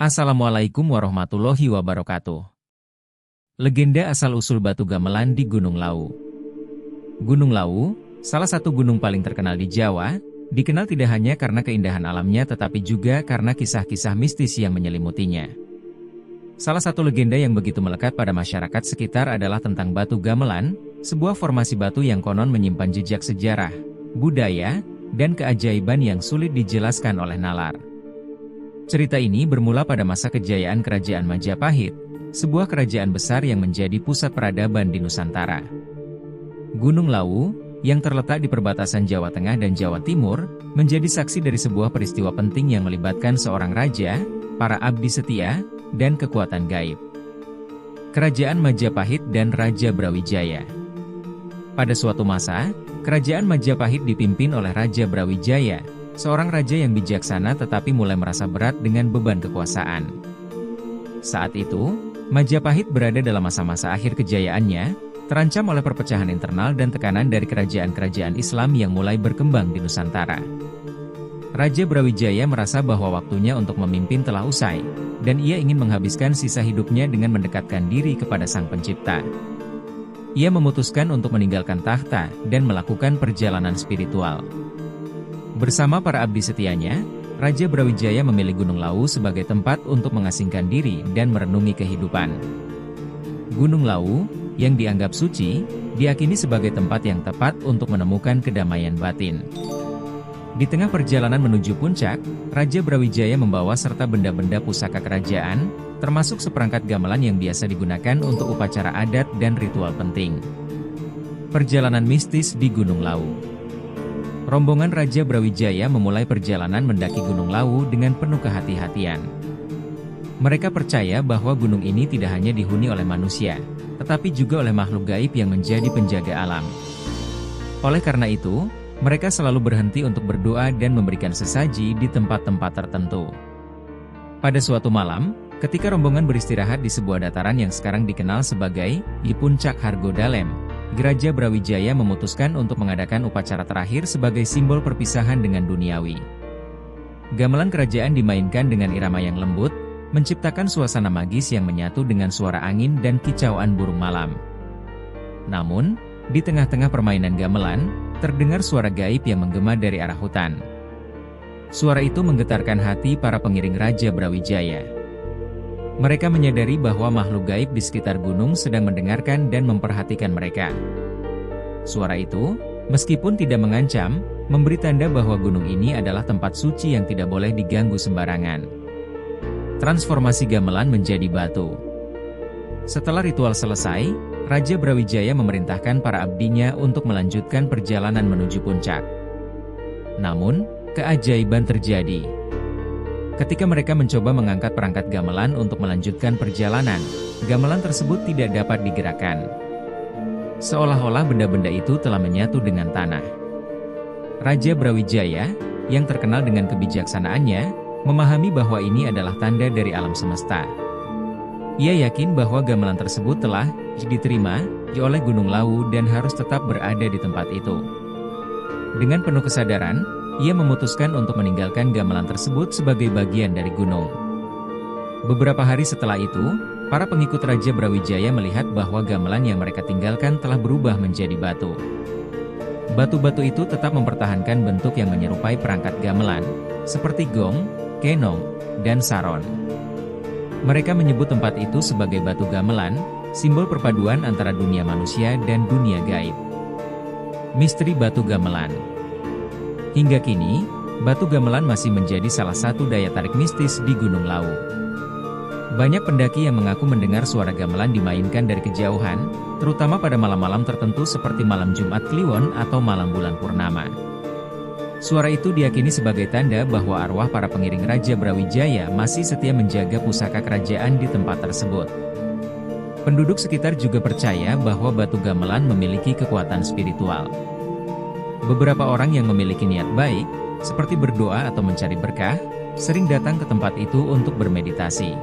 Assalamualaikum warahmatullahi wabarakatuh. Legenda asal-usul Batu Gamelan di Gunung Lawu. Gunung Lawu, salah satu gunung paling terkenal di Jawa, dikenal tidak hanya karena keindahan alamnya tetapi juga karena kisah-kisah mistis yang menyelimutinya. Salah satu legenda yang begitu melekat pada masyarakat sekitar adalah tentang Batu Gamelan, sebuah formasi batu yang konon menyimpan jejak sejarah, budaya, dan keajaiban yang sulit dijelaskan oleh nalar. Cerita ini bermula pada masa kejayaan Kerajaan Majapahit, sebuah kerajaan besar yang menjadi pusat peradaban di Nusantara. Gunung Lawu, yang terletak di perbatasan Jawa Tengah dan Jawa Timur, menjadi saksi dari sebuah peristiwa penting yang melibatkan seorang raja, para abdi setia, dan kekuatan gaib. Kerajaan Majapahit dan Raja Brawijaya. Pada suatu masa, Kerajaan Majapahit dipimpin oleh Raja Brawijaya, seorang raja yang bijaksana tetapi mulai merasa berat dengan beban kekuasaan. Saat itu, Majapahit berada dalam masa-masa akhir kejayaannya, terancam oleh perpecahan internal dan tekanan dari kerajaan-kerajaan Islam yang mulai berkembang di Nusantara. Raja Brawijaya merasa bahwa waktunya untuk memimpin telah usai, dan ia ingin menghabiskan sisa hidupnya dengan mendekatkan diri kepada Sang Pencipta. Ia memutuskan untuk meninggalkan tahta dan melakukan perjalanan spiritual. Bersama para abdi setianya, Raja Brawijaya memilih Gunung Lawu sebagai tempat untuk mengasingkan diri dan merenungi kehidupan. Gunung Lawu, yang dianggap suci, diyakini sebagai tempat yang tepat untuk menemukan kedamaian batin. Di tengah perjalanan menuju puncak, Raja Brawijaya membawa serta benda-benda pusaka kerajaan, termasuk seperangkat gamelan yang biasa digunakan untuk upacara adat dan ritual penting. Perjalanan mistis di Gunung Lawu. Rombongan Raja Brawijaya memulai perjalanan mendaki Gunung Lawu dengan penuh kehati-hatian. Mereka percaya bahwa gunung ini tidak hanya dihuni oleh manusia, tetapi juga oleh makhluk gaib yang menjadi penjaga alam. Oleh karena itu, mereka selalu berhenti untuk berdoa dan memberikan sesaji di tempat-tempat tertentu. Pada suatu malam, ketika rombongan beristirahat di sebuah dataran yang sekarang dikenal sebagai di Puncak Hargodalem, Raja Brawijaya memutuskan untuk mengadakan upacara terakhir sebagai simbol perpisahan dengan duniawi. Gamelan kerajaan dimainkan dengan irama yang lembut, menciptakan suasana magis yang menyatu dengan suara angin dan kicauan burung malam. Namun, di tengah-tengah permainan gamelan, terdengar suara gaib yang menggema dari arah hutan. Suara itu menggetarkan hati para pengiring Raja Brawijaya. Mereka menyadari bahwa makhluk gaib di sekitar gunung sedang mendengarkan dan memperhatikan mereka. Suara itu, meskipun tidak mengancam, memberi tanda bahwa gunung ini adalah tempat suci yang tidak boleh diganggu sembarangan. Transformasi gamelan menjadi batu. Setelah ritual selesai, Raja Brawijaya memerintahkan para abdinya untuk melanjutkan perjalanan menuju puncak. Namun, keajaiban terjadi. Ketika mereka mencoba mengangkat perangkat gamelan untuk melanjutkan perjalanan, gamelan tersebut tidak dapat digerakkan. Seolah-olah benda-benda itu telah menyatu dengan tanah. Raja Brawijaya, yang terkenal dengan kebijaksanaannya, memahami bahwa ini adalah tanda dari alam semesta. Ia yakin bahwa gamelan tersebut telah diterima oleh Gunung Lawu dan harus tetap berada di tempat itu. Dengan penuh kesadaran, ia memutuskan untuk meninggalkan gamelan tersebut sebagai bagian dari gunung. Beberapa hari setelah itu, para pengikut Raja Brawijaya melihat bahwa gamelan yang mereka tinggalkan telah berubah menjadi batu. Batu-batu itu tetap mempertahankan bentuk yang menyerupai perangkat gamelan, seperti gong, kenong, dan saron. Mereka menyebut tempat itu sebagai Batu Gamelan, simbol perpaduan antara dunia manusia dan dunia gaib. Misteri Batu Gamelan. Hingga kini, Batu Gamelan masih menjadi salah satu daya tarik mistis di Gunung Lawu. Banyak pendaki yang mengaku mendengar suara gamelan dimainkan dari kejauhan, terutama pada malam-malam tertentu seperti malam Jumat Kliwon atau malam bulan purnama. Suara itu diyakini sebagai tanda bahwa arwah para pengiring Raja Brawijaya masih setia menjaga pusaka kerajaan di tempat tersebut. Penduduk sekitar juga percaya bahwa Batu Gamelan memiliki kekuatan spiritual. Beberapa orang yang memiliki niat baik, seperti berdoa atau mencari berkah, sering datang ke tempat itu untuk bermeditasi.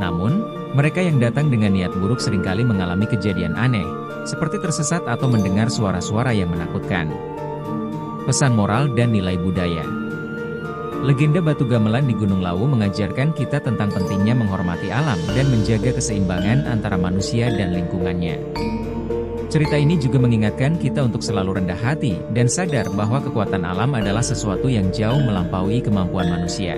Namun, mereka yang datang dengan niat buruk seringkali mengalami kejadian aneh, seperti tersesat atau mendengar suara-suara yang menakutkan. Pesan moral dan nilai budaya. Legenda Batu Gamelan di Gunung Lawu mengajarkan kita tentang pentingnya menghormati alam dan menjaga keseimbangan antara manusia dan lingkungannya. Cerita ini juga mengingatkan kita untuk selalu rendah hati dan sadar bahwa kekuatan alam adalah sesuatu yang jauh melampaui kemampuan manusia.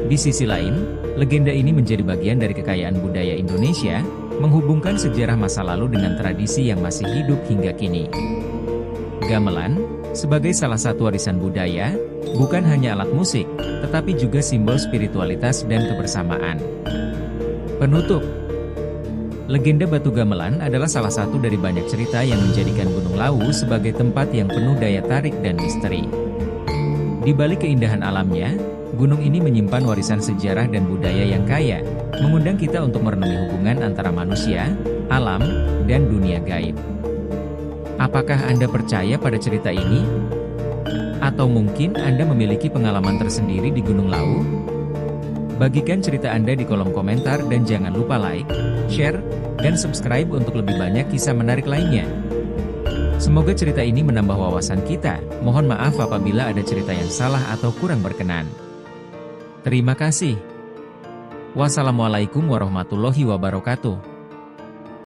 Di sisi lain, legenda ini menjadi bagian dari kekayaan budaya Indonesia, menghubungkan sejarah masa lalu dengan tradisi yang masih hidup hingga kini. Gamelan, sebagai salah satu warisan budaya, bukan hanya alat musik, tetapi juga simbol spiritualitas dan kebersamaan. Penutup. Legenda Batu Gamelan adalah salah satu dari banyak cerita yang menjadikan Gunung Lawu sebagai tempat yang penuh daya tarik dan misteri. Di balik keindahan alamnya, gunung ini menyimpan warisan sejarah dan budaya yang kaya, mengundang kita untuk merenungi hubungan antara manusia, alam, dan dunia gaib. Apakah Anda percaya pada cerita ini? Atau mungkin Anda memiliki pengalaman tersendiri di Gunung Lawu? Bagikan cerita Anda di kolom komentar dan jangan lupa like, share, dan subscribe untuk lebih banyak kisah menarik lainnya. Semoga cerita ini menambah wawasan kita. Mohon maaf apabila ada cerita yang salah atau kurang berkenan. Terima kasih. Wassalamualaikum warahmatullahi wabarakatuh.